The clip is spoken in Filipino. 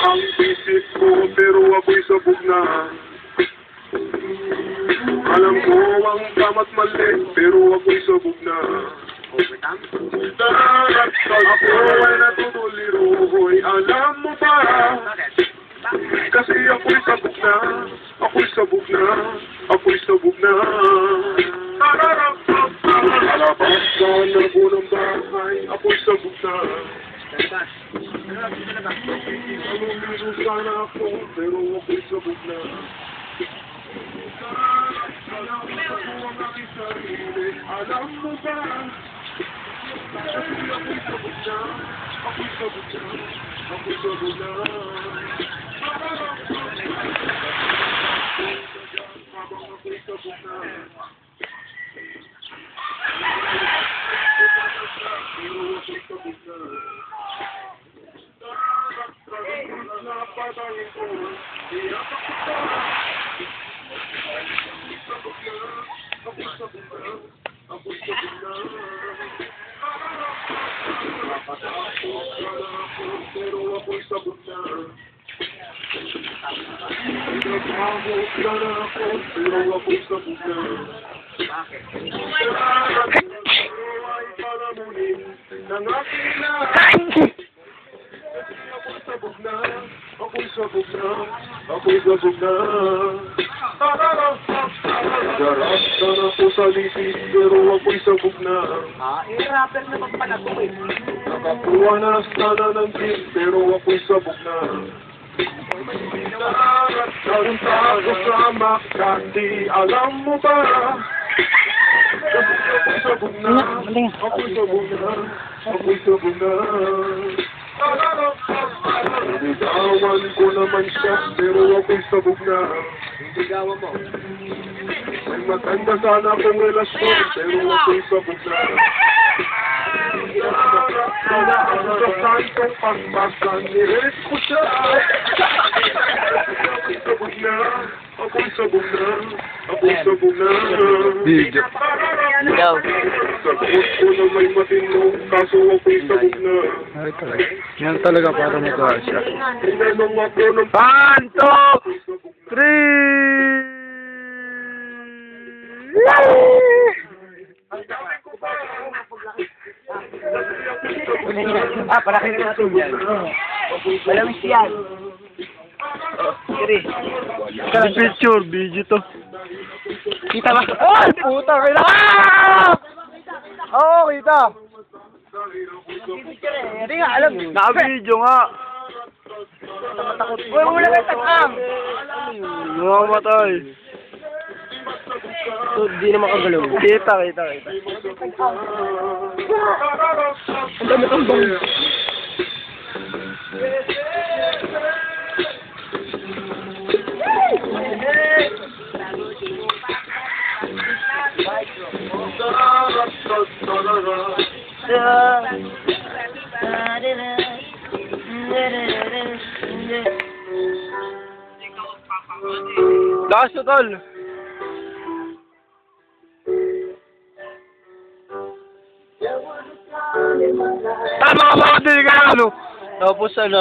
Ang isip ko pero ako'y sabog na. Alam ko ang tama't mali pero ako'y sabog na. Ako ay natutuliro, hoy, alam mo ba? Kasi ako'y sabog na, ako'y sabog na, ako'y sabog na. Alabas ka na unang bahay, ako'y sabog na. Alumiro sana ako, pero ako'y sabog na. Alam ko ang aking sarili, alam mo ba? Kasi ako'y sabog na, ako'y sabog na, ako'y sabog na. Habang ako'y sabog na. Pero ako'y sabog na. Napatay ko, iyak ako pa. Sabog na, ako'y sabog na, ako'y sabog na. Napatakot ka na ako, pero ako'y sabog na. Nagmahot ka na ako, pero ako'y sabog na. Ay palamunin ng aking lahat. Ako'y sabog na, ako'y sabog na, ako'y sabog na. Darap ka na po sa lisig, pero ako'y sabog na. Rapper naman pala ko eh. Nakakuha na sana ng gin, pero ako'y sabog na. Nagpunta ako sa Makati, alam mo ba? Ako'y sabog na, ako'y sabog na, ako'y sabog na. Niligawan ko naman siya, pero ako'y sabog na. Ligawan mo. May maganda sana akong relasyon, pero ako'y sabog na. Sa santong pagbasan, niret ko siya. Ako'y sabog na, ako'y sabog na, ako'y sabog na. Video. Ikaw. Sagot ko na may matino, kaso ako'y sabog na. Ay, talaga. Yan talaga para magawa siya. Tinanong ako ng 1, 2, 3! Parakin natin yan. Malamis yan. Sige. Yung picture, video to. Kita ba? Ay, puta, kailan! Oo, kita. Hindi nga, alam. Naka-video nga. Uy, mula ka takam. Namamatay. So, di na makagalaw. Kita. Ang dami kang bang. Lakas to, tol. Tama ka ba? Hindi ka ano. Tapos ano